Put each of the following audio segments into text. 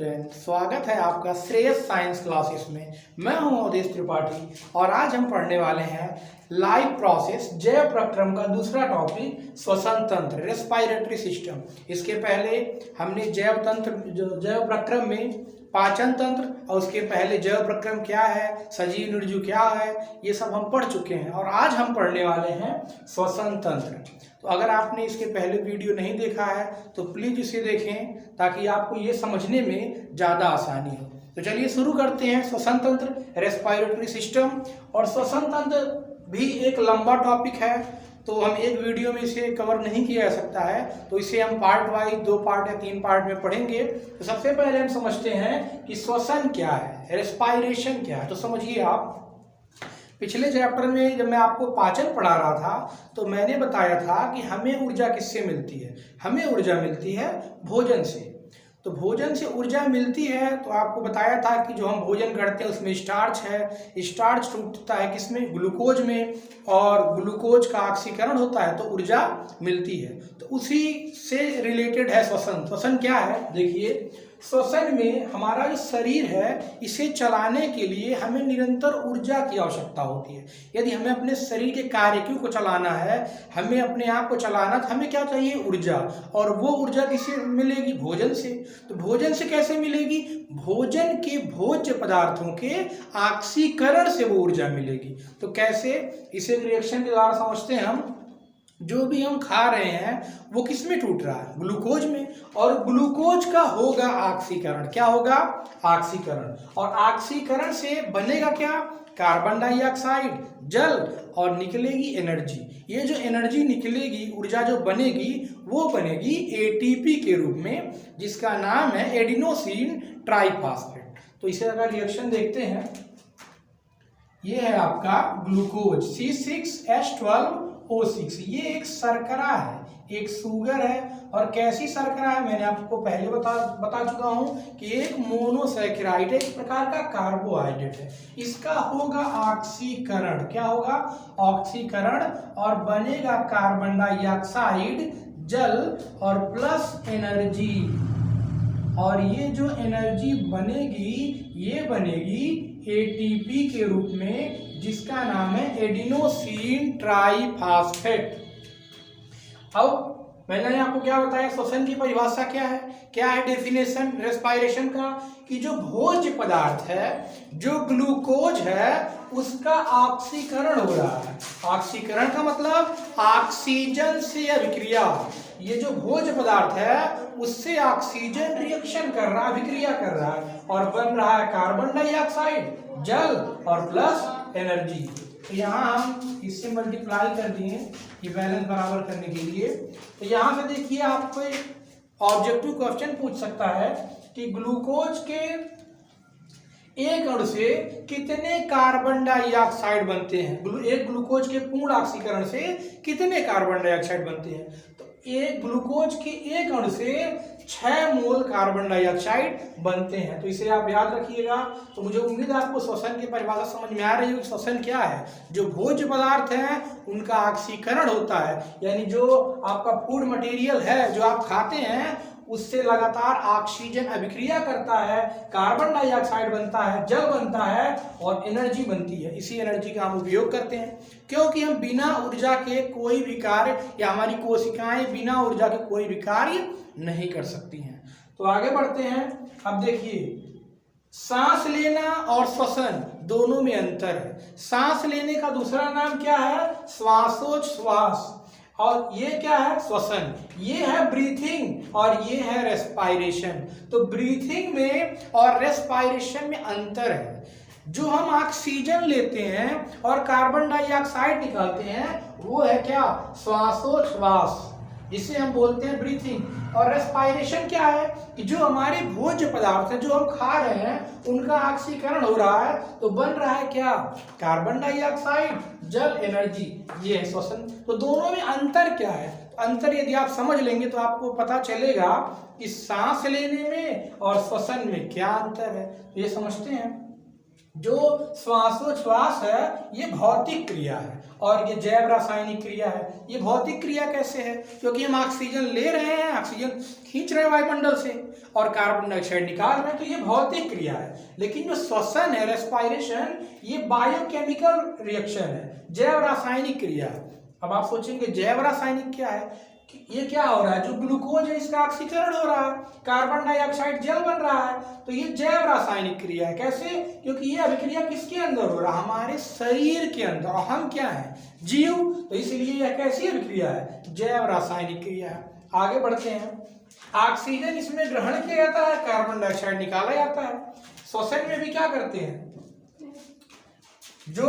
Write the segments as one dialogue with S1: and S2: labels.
S1: Student, स्वागत है आपका श्रेयस साइंस क्लासेस में। मैं हूं अवधेश त्रिपाठी और आज हम पढ़ने वाले हैं लाइफ प्रोसेस जैव प्रक्रम का दूसरा टॉपिक श्वसन तंत्र, रेस्पिरेटरी सिस्टम। इसके पहले हमने जैव प्रक्रम में पाचन तंत्र और उसके पहले जैव प्रक्रम क्या है, सजीव निर्जीव क्या है, ये सब हम पढ़ चुके हैं और आज हम पढ़ने वाले हैं श्वसन तंत्र। तो अगर आपने इसके पहले वीडियो नहीं देखा है तो प्लीज इसे देखें ताकि आपको ये समझने में ज़्यादा आसानी हो। तो चलिए शुरू करते हैं। श्वसन तंत्र, रेस्पिरेटरी सिस्टम। और श्वसन तंत्र भी एक लंबा टॉपिक है तो हम एक वीडियो में इसे कवर नहीं किया जा सकता है, तो इसे हम पार्ट वाइज 2 पार्ट या 3 पार्ट में पढ़ेंगे। तो सबसे पहले हम समझते हैं कि श्वसन क्या है, रेस्पिरेशन क्या है। तो समझिए आप, पिछले चैप्टर में जब मैं आपको पाचन पढ़ा रहा था तो मैंने बताया था कि हमें ऊर्जा किससे मिलती है। हमें ऊर्जा मिलती है भोजन से। तो भोजन से ऊर्जा मिलती है तो आपको बताया था कि जो हम भोजन करते हैं उसमें स्टार्च है, स्टार्च टूटता है किसमें, ग्लूकोज में, और ग्लूकोज का ऑक्सीकरण होता है तो ऊर्जा मिलती है। तो उसी से रिलेटेड है श्वसन। श्वसन क्या है, देखिए श्वसन में हमारा जो शरीर है इसे चलाने के लिए हमें निरंतर ऊर्जा की आवश्यकता होती है। यदि हमें अपने शरीर के कार्यों को चलाना है, हमें अपने आप को चलाना, तो हमें क्या चाहिए, ऊर्जा। और वो ऊर्जा किससे मिलेगी, भोजन से। तो भोजन से कैसे मिलेगी, भोजन के भोज्य पदार्थों के ऑक्सीकरण से वो ऊर्जा मिलेगी। तो कैसे, इसे रिएक्शन के द्वारा समझते हैं हम। जो भी हम खा रहे हैं वो किस में टूट रहा है, ग्लूकोज में, और ग्लूकोज का होगा ऑक्सीकरण। क्या होगा, ऑक्सीकरण। और ऑक्सीकरण से बनेगा क्या, कार्बन डाइऑक्साइड, जल, और निकलेगी एनर्जी। ये जो एनर्जी निकलेगी, ऊर्जा जो बनेगी, वो बनेगी एटीपी के रूप में, जिसका नाम है एडिनोसिन ट्राइफॉस्फेट। तो इसे अगर रिएक्शन देखते हैं, ये है आपका ग्लूकोज C6H12O6। ये एक शर्करा है, एक शुगर है। और कैसी शर्करा है, मैंने आपको पहले बता चुका हूं कि एक मोनोसैकेराइड, एक प्रकार का कार्बोहाइड्रेट है। इसका होगा ऑक्सीकरण। क्या होगा, ऑक्सीकरण, और बनेगा कार्बन डाइऑक्साइड, जल, और प्लस एनर्जी। और ये जो एनर्जी बनेगी, ये बनेगी एटीपी के रूप में, जिसका नाम है एडिनोसिन ट्राइफॉस्फेट। अब मैंने आपको क्या बताया, श्वसन की परिभाषा क्या है डेफिनेशन रेस्पिरेशन का, कि जो भोज्य पदार्थ है, जो ग्लूकोज है, उसका ऑक्सीकरण हो रहा है। ऑक्सीकरण का मतलब ऑक्सीजन से अभिक्रिया। ये जो भोज्य पदार्थ है उससे ऑक्सीजन रिएक्शन कर रहा है, अभिक्रिया कर रहा है, और बन रहा है कार्बन डाइऑक्साइड, जल, और प्लस एनर्जी। तो यहाँ हम इससे मल्टीप्लाई कर दिए ये बैलेंस बराबर करने के लिए। तो यहाँ से देखिए, आपको ऑब्जेक्टिव क्वेश्चन पूछ सकता है कि ग्लूकोज के एक अणु से कितने कार्बन डाइऑक्साइड बनते हैं। एक ग्लूकोज के पूर्ण ऑक्सीकरण से कितने कार्बन डाइऑक्साइड बनते हैं। तो एक ग्लूकोज के एक अणु से 6 मोल कार्बन डाइऑक्साइड बनते हैं। तो इसे आप याद रखिएगा। तो मुझे उम्मीद है आपको श्वसन की परिभाषा समझ में आ रही है। श्वसन क्या है, जो भोज्य पदार्थ हैं उनका ऑक्सीकरण होता है, यानी जो आपका फूड मटेरियल है जो आप खाते हैं उससे लगातार ऑक्सीजन अभिक्रिया करता है, कार्बन डाइऑक्साइड बनता है, जल बनता है, और एनर्जी बनती है। इसी एनर्जी का हम उपयोग करते हैं, क्योंकि हम बिना ऊर्जा के कोई भी कार्य, या हमारी कोशिकाएं बिना ऊर्जा के कोई भी कार्य नहीं कर सकती हैं। तो आगे बढ़ते हैं। अब देखिए, सांस लेना और श्वसन दोनों में अंतर है। सांस लेने का दूसरा नाम क्या है, श्वासोच्छ्वास, और ये क्या है, श्वसन। ये है ब्रीथिंग और ये है रेस्पिरेशन। तो ब्रीथिंग में और रेस्पिरेशन में अंतर है। जो हम ऑक्सीजन लेते हैं और कार्बन डाइऑक्साइड निकालते हैं वो है क्या, श्वासोच्छ्वास, जिसे हम बोलते हैं ब्रीथिंग। और रेस्पिरेशन क्या है, कि जो हमारे भोज्य पदार्थ है जो हम खा रहे हैं उनका ऑक्सीकरण हो रहा है, तो बन रहा है क्या, कार्बन डाइऑक्साइड, जल, एनर्जी। ये है श्वसन। तो दोनों में अंतर क्या है, अंतर यदि आप समझ लेंगे तो आपको पता चलेगा कि सांस लेने में और श्वसन में क्या अंतर है। ये समझते हैं। जो श्वासोच्छ्वास है ये भौतिक क्रिया है और ये जैव रासायनिक क्रिया है। ये भौतिक क्रिया कैसे है? क्योंकि हम ऑक्सीजन ले रहे हैं, ऑक्सीजन खींच रहे हैं वायुमंडल से और कार्बन डाइऑक्साइड निकाल रहे हैं, तो ये भौतिक क्रिया है। लेकिन जो श्वसन है, रेस्पायरेशन, ये बायोकेमिकल रिएक्शन है, जैव रासायनिक क्रिया है। अब आप सोचेंगे जैव रासायनिक क्या है? ये क्या हो रहा है? जो ग्लूकोज है इसका ऑक्सीकरण हो रहा है, कार्बन डाइऑक्साइड जल बन रहा है, तो ये जैव रासायनिक क्रिया है। कैसे? क्योंकि ये अभिक्रिया किसके अंदर हो रहा है? हमारे शरीर के अंदर। और हम क्या है? जीव। तो इसलिए यह कैसी अभिक्रिया है? जैव रासायनिक क्रिया है। आगे बढ़ते हैं। ऑक्सीजन इसमें ग्रहण किया जाता है, कार्बन डाइऑक्साइड निकाला जाता है। श्वसन में भी क्या करते हैं? जो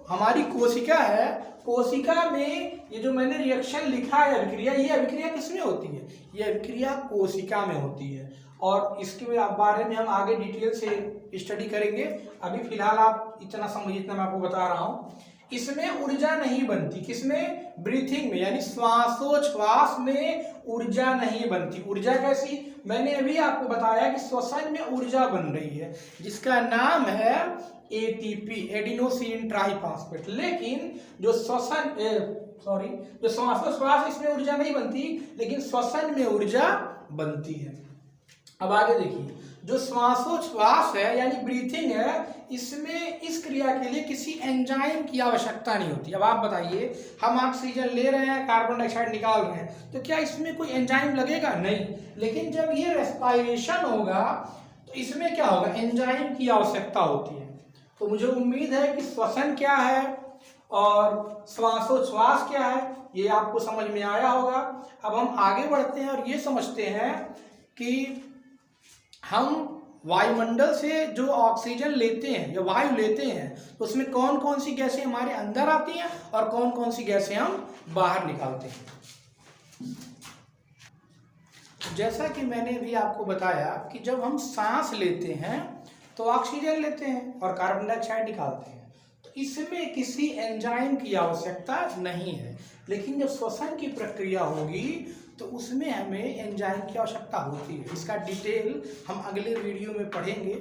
S1: हमारी कोशिका है, कोशिका में ये जो मैंने रिएक्शन लिखा है अभिक्रिया, ये अभिक्रिया किसमें होती है? ये अभिक्रिया कोशिका में होती है और इसके बारे में हम आगे डिटेल से स्टडी करेंगे। अभी फिलहाल आप इतना समझिए, इतना मैं आपको बता रहा हूँ। इसमें ऊर्जा नहीं बनती। किसमें? ब्रीथिंग में, यानी श्वासोच्छ्वास में ऊर्जा नहीं बनती। ऊर्जा कैसी? मैंने अभी आपको बताया कि श्वसन में ऊर्जा बन रही है जिसका नाम है एटीपी, एडिनोसिन ट्राइफॉस्फेट। लेकिन जो जो श्वासोच्छ्वास, इसमें ऊर्जा नहीं बनती, लेकिन श्वसन में ऊर्जा बनती है। अब आगे देखिए, जो श्वासोच्छ्वास है यानी ब्रीथिंग है, इसमें इस क्रिया के लिए किसी एंजाइम की आवश्यकता नहीं होती। अब आप बताइए, हम ऑक्सीजन ले रहे हैं, कार्बन डाइऑक्साइड निकाल रहे हैं, तो क्या इसमें कोई एंजाइम लगेगा? नहीं। लेकिन जब ये रेस्पायरेशन होगा तो इसमें क्या होगा? एंजाइम की आवश्यकता होती है। तो मुझे उम्मीद है कि श्वसन क्या है और श्वासोच्छ्वास क्या है ये आपको समझ में आया होगा। अब हम आगे बढ़ते हैं और ये समझते हैं कि हम वायुमंडल से जो ऑक्सीजन लेते हैं या वायु लेते हैं तो उसमें कौन कौन सी गैसें हमारे अंदर आती हैं और कौन कौन सी गैसें हम बाहर निकालते हैं। जैसा कि मैंने भी आपको बताया कि जब हम सांस लेते हैं तो ऑक्सीजन लेते हैं और कार्बन डाइऑक्साइड निकालते हैं, तो इसमें किसी एंजाइम की आवश्यकता नहीं है। लेकिन जब श्वसन की प्रक्रिया होगी तो उसमें हमें एंजाइम की आवश्यकता होती है। इसका डिटेल हम अगले वीडियो में पढ़ेंगे।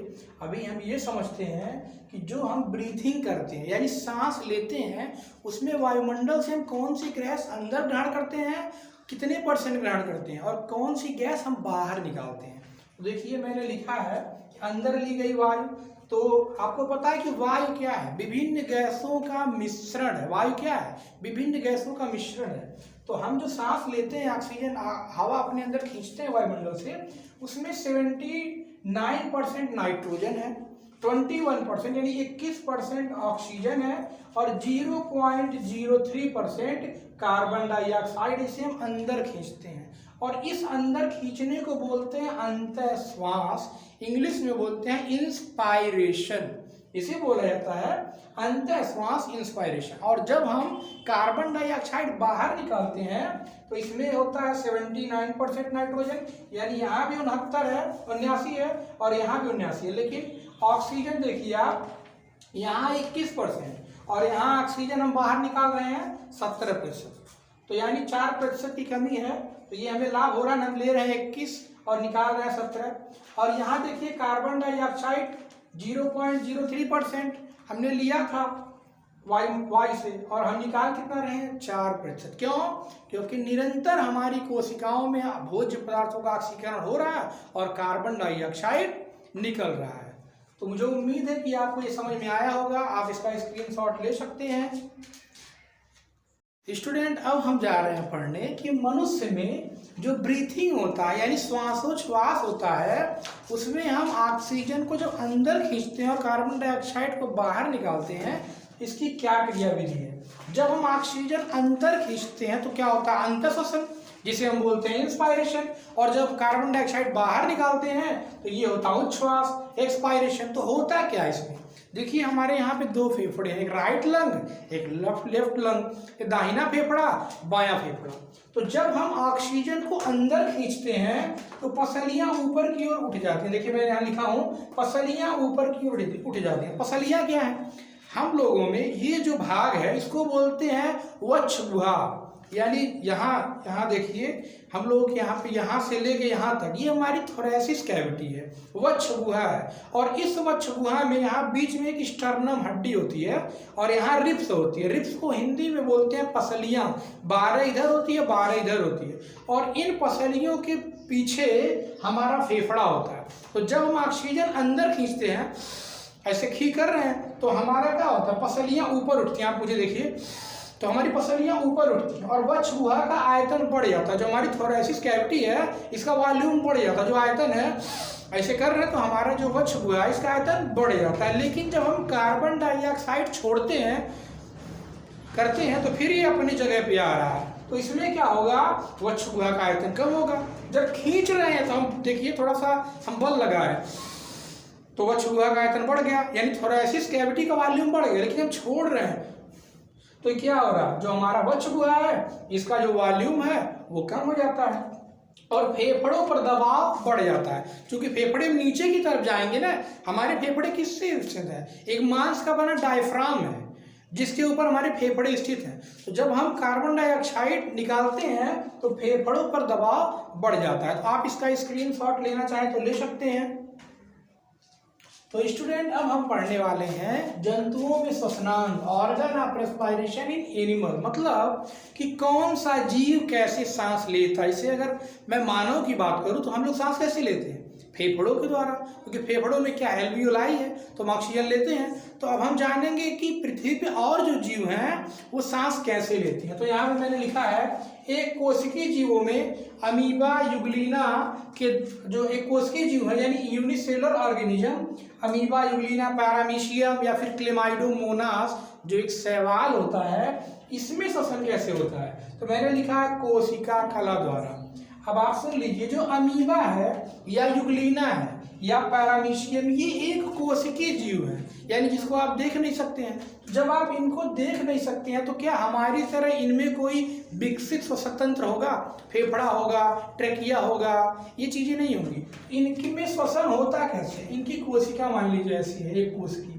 S1: अभी हम ये समझते हैं कि जो हम ब्रीथिंग करते हैं यानी सांस लेते हैं, उसमें वायुमंडल से हम कौन सी गैस अंदर ग्रहण करते हैं, कितने % ग्रहण करते हैं और कौन सी गैस हम बाहर निकालते हैं। तो देखिए, मैंने लिखा है कि अंदर ली गई वायु, तो आपको पता है कि वायु क्या है? विभिन्न गैसों का मिश्रण है। वायु क्या है? विभिन्न गैसों का मिश्रण है। तो हम जो सांस लेते हैं, ऑक्सीजन हवा अपने अंदर खींचते हैं वायुमंडल से, उसमें 79% नाइट्रोजन है, 21% यानी 21% ऑक्सीजन है और 0.03% कार्बन डाइऑक्साइड, इसे हम अंदर खींचते हैं। और इस अंदर खींचने को बोलते हैं अंतःश्वास, इंग्लिश में बोलते हैं इंस्पायरेशन। इसे बोला जाता है अंतःश्वास, इंस्पायरेशन। और जब हम कार्बन डाइऑक्साइड बाहर निकालते हैं तो इसमें होता है 79% नाइट्रोजन, यानी यहाँ भी 69 है, 79 है और यहाँ भी 79 है। लेकिन ऑक्सीजन देखिए आप, यहाँ 21% और यहाँ ऑक्सीजन हम बाहर निकाल रहे हैं 70%, तो यानी 4% की कमी है। तो ये हमें लाभ हो रहा है, हम ले रहे हैं 21 और निकाल रहे हैं 17। और यहाँ देखिए कार्बन डाइऑक्साइड 0.03% हमने लिया था वायु से और हम निकाल कितना रहे हैं? 4%। क्यों? क्योंकि निरंतर हमारी कोशिकाओं में भोज्य पदार्थों का ऑक्सीकरण हो रहा है और कार्बन डाइऑक्साइड निकल रहा है। तो मुझे उम्मीद है कि आपको ये समझ में आया होगा। आप इसका स्क्रीनशॉट ले सकते हैं। स्टूडेंट, अब हम जा रहे हैं पढ़ने कि मनुष्य में जो ब्रीथिंग होता है यानी श्वासोच्छ्वास होता है, उसमें हम ऑक्सीजन को जब अंदर खींचते हैं और कार्बन डाइऑक्साइड को बाहर निकालते हैं, इसकी क्या क्रियाविधि है। जब हम ऑक्सीजन अंदर खींचते हैं तो क्या होता है? अंतःश्वसन, जिसे हम बोलते हैं इंस्पायरेशन। और जब कार्बन डाइऑक्साइड बाहर निकालते हैं तो ये होता है उच्छ्वास, एक्सपायरेशन। तो होता क्या इसमें? देखिए, हमारे यहाँ पे 2 फेफड़े हैं, एक राइट लंग, एक लेफ्ट लंग, एक दाहिना फेफड़ा, बायां फेफड़ा। तो जब हम ऑक्सीजन को अंदर खींचते हैं तो पसलियां ऊपर की ओर उठ जाती हैं। देखिए, मैं यहाँ लिखा हूँ, पसलियां ऊपर की ओर उठ जाती हैं। पसलियां क्या है? हम लोगों में ये जो भाग है इसको बोलते हैं वक्ष गुहा, यानी यहाँ देखिए, हम लोग यहाँ पे यहाँ से लेके यहाँ तक ये हमारी थोरेसिस कैविटी है, वक्ष गुहा है। और इस वक्ष गुहा में यहाँ बीच में एक स्टर्नम हड्डी होती है और यहाँ रिब्स होती है। रिब्स को हिंदी में बोलते हैं पसलियाँ, 12 इधर होती है 12 इधर होती है। और इन पसलियों के पीछे हमारा फेफड़ा होता है। तो जब हम ऑक्सीजन अंदर खींचते हैं, ऐसे खींच कर रहे हैं, तो हमारा क्या होता है, पसलियाँ ऊपर उठती हैं। आप मुझे देखिए, तो हमारी पसलियाँ ऊपर उठती हैं और वक्ष गुहा का आयतन बढ़ जाता है। जो हमारी थोरेसिस कैविटी है इसका वॉल्यूम बढ़ जाता है, जो आयतन है ऐसे कर रहे हैं तो हमारा जो वक्ष गुहा है इसका आयतन बढ़ जाता है। लेकिन जब हम कार्बन डाइऑक्साइड छोड़ते हैं करते हैं तो फिर ये अपनी जगह पे आ रहा है। तो इसमें क्या होगा, वक्ष गुहा का आयतन कम होगा। जब खींच रहे हैं तो हम देखिए थोड़ा सा हम बल लगा रहे हैं तो वक्ष गुहा का आयतन बढ़ गया, यानी थोरेसिस कैविटी का वॉल्यूम बढ़ गया। लेकिन हम छोड़ रहे हैं तो क्या हो रहा है, जो हमारा वक्ष गुहा है इसका जो वॉल्यूम है वो कम हो जाता है और फेफड़ों पर दबाव बढ़ जाता है। क्योंकि फेफड़े नीचे की तरफ जाएंगे ना, हमारे फेफड़े किससे स्थित है, एक मांस का बना डायफ्राम है जिसके ऊपर हमारे फेफड़े स्थित हैं। तो जब हम कार्बन डाइऑक्साइड निकालते हैं तो फेफड़ों पर दबाव बढ़ जाता है। तो आप इसका स्क्रीनशॉट लेना चाहें तो ले सकते हैं। तो स्टूडेंट, अब हम पढ़ने वाले हैं जंतुओं में श्वसनांग, organ of respiration in animal, मतलब कि कौन सा जीव कैसे सांस लेता है। इसे अगर मैं मानव की बात करूं तो हम लोग सांस कैसे लेते हैं, फेफड़ों के द्वारा, क्योंकि फेफड़ों में क्या एल्वियोलाई है तो हम ऑक्सीजन लेते हैं। तो अब हम जानेंगे कि पृथ्वी पे और जो जीव हैं वो सांस कैसे लेती हैं। तो यहाँ पे मैंने लिखा है एक कोशिकीय जीवों में अमीबा यूग्लिना के जो एक कोशिकीय जीव है यानी unicellular organism, amoeba Euglena, paramecium या फिर क्लेमाइडोमोनास जो एक शैवाल होता है, इसमें श्वसन कैसे होता है। तो मैंने लिखा है कोशिका कला द्वारा। अब आप सुन लीजिए, जो अमीबा है या यूग्लिना है या पैरामीशियम, ये एक कोशिकीय जीव है यानी जिसको आप देख नहीं सकते हैं। जब आप इनको देख नहीं सकते हैं तो क्या हमारी तरह इनमें कोई विकसित श्वसन तंत्र होगा, फेफड़ा होगा, ट्रेकिया होगा, ये चीजें नहीं होंगी। इनकी में श्वसन होता कैसे, इनकी कोशिका मान लीजिए ऐसी है एक कोशिकी,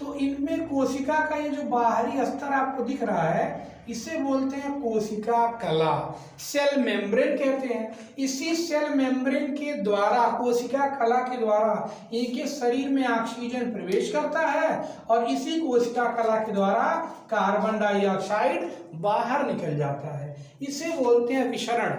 S1: तो इनमें कोशिका का ये जो बाहरी स्तर आपको दिख रहा है इसे बोलते हैं कोशिका कला, सेल मेम्ब्रेन कहते हैं। इसी सेल मेम्ब्रेन के द्वारा, कोशिका कला के द्वारा इनके शरीर में ऑक्सीजन प्रवेश करता है और इसी कोशिका कला के द्वारा कार्बन डाइऑक्साइड बाहर निकल जाता है। इसे बोलते हैं विसरण।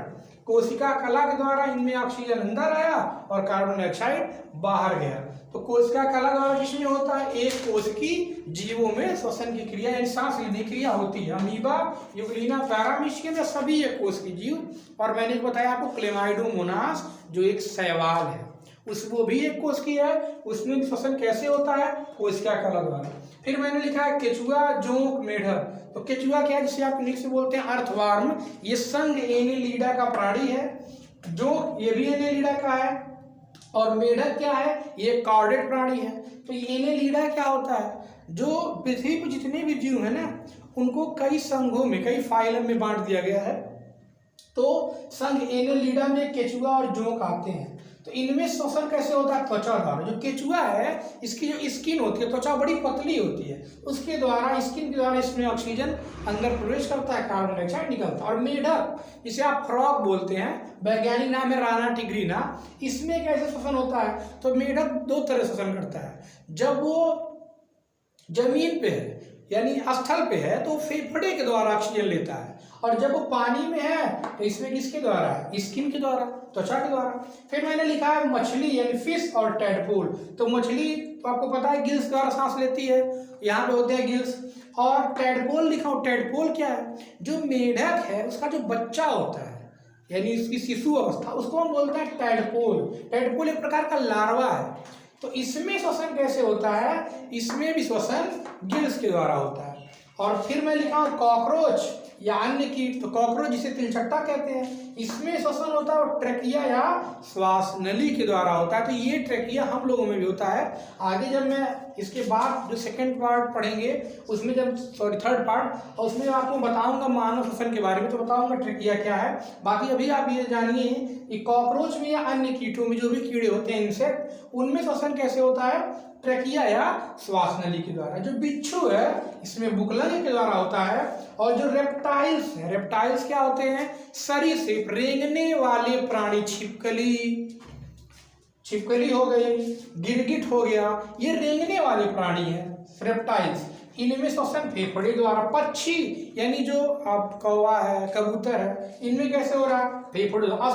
S1: कोशिका कला के द्वारा इनमें ऑक्सीजन अंदर आया और कार्बन डाइऑक्साइड बाहर गया। तो कोशिका कला द्वारा किसमें होता है, एक कोशिकीय जीवों में श्वसन की क्रिया यानी सांस लेने की क्रिया होती है। अमीबा, यूग्लिना, पैरामीशियम, सभी एक कोशिकीय जीव। और मैंने बताया आपको क्लेमाइडोमोनास जो एक शैवाल है वो भी एक कोशिकीय है, उसमें श्वसन कैसे होता है, कोशिका कला द्वारा। फिर मैंने लिखा है केचुआ, जोंक, मेढक। तो केचुआ क्या है, जिसे आप इंग्लिश से बोलते हैं अर्थवर्म, ये संघ एनेलिडा का प्राणी है। जोंक ये भी एनेलिडा का है। और मेढक क्या है, ये कॉर्डेट प्राणी है। तो ये एनेलिडा क्या होता है, जो पृथ्वी पर जितने भी जीव है ना उनको कई संघों में, कई फाइलम में बांट दिया गया है। तो संघ एनेलिडा में केचुआ और जोंक आते हैं। तो इनमें श्वसन कैसे होता है, त्वचा द्वारा। जो केचुआ है इसकी जो स्किन होती है, त्वचा बड़ी पतली होती है, उसके द्वारा, स्किन के द्वारा इसमें ऑक्सीजन अंदर प्रवेश करता है, कार्बन डाइऑक्साइड निकलता है। और मेढक जिसे आप फ्रॉग बोलते हैं, वैज्ञानिक नाम है राना टिग्रिना, इसमें कैसे श्वसन होता है। तो मेढक दो तरह श्वसन करता है। जब वो जमीन पे है यानी स्थल पे है तो फेफड़े के द्वारा ऑक्सीजन लेता है, और जब वो पानी में है तो इसमें किसके द्वारा है, स्किन के द्वारा, त्वचा के द्वारा। फिर मैंने लिखा है मछली यानी फिश और टैडपोल। तो मछली तो आपको पता है गिल्स द्वारा सांस लेती है, यहाँ पे होते हैं गिल्स। और टैडपोल लिखा हो, टैडपोल क्या है, जो मेढक है उसका जो बच्चा होता है यानी उसकी शिशु अवस्था, उसको हम बोलते हैं टैडपोल। टैडपोल एक प्रकार का लार्वा है। तो इसमें श्वसन कैसे होता है, इसमें भी श्वसन गिल्स के द्वारा होता है। और फिर मैं लिखा हूँ कॉकरोच या अन्य कीट। तो कॉकरोच जिसे तिलचट्टा कहते हैं, इसमें श्वसन होता है और ट्रेकिया या श्वास नली के द्वारा होता है। तो ये ट्रेकिया हम लोगों में भी होता है। आगे जब मैं इसके बाद जो सेकंड पार्ट पढ़ेंगे उसमें थर्ड पार्ट, और उसमें आपको बताऊंगा मानव श्वसन के बारे में, तो बताऊंगा ट्रेकिया क्या है। बाकी अभी आप ये जानिए कि कॉकरोच में या अन्य कीटों में जो भी कीड़े होते हैं, इंसेक्ट, उनमें श्वसन कैसे होता है, ट्रेकिया या श्वास नली के द्वारा। जो बिच्छू है इसमें बुकलंग के द्वारा होता है। और जो रेप्टाइल्स है। रेप्टाइल्स क्या होते हैं? सरीसृप, रेंगने वाले प्राणी। छिपकली हो गई, गिरगिट हो गया, ये रेंगने वाले प्राणी है रेप्टाइल्स। इनमें श्वसन फेफड़े द्वारा। पक्षी यानी जो आप कौवा है, कबूतर है, इनमें कैसे हो रहा है? फेफड़े द्वारा।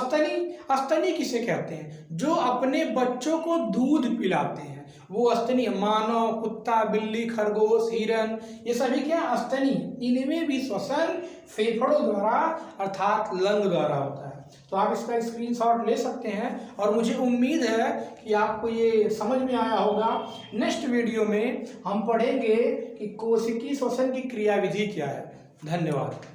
S1: अस्तनी किसे कहते हैं? जो अपने बच्चों को दूध पिलाते हैं, वो अस्तनी। मानव, कुत्ता, बिल्ली, खरगोश, हिरन, ये सभी क्या? अस्तनी। इनमें भी श्वसन फेफड़ों द्वारा अर्थात लंग द्वारा होता है। तो आप इसका स्क्रीनशॉट ले सकते हैं और मुझे उम्मीद है कि आपको ये समझ में आया होगा। नेक्स्ट वीडियो में हम पढ़ेंगे कि कोशिकीय श्वसन की क्रियाविधि क्या है। धन्यवाद।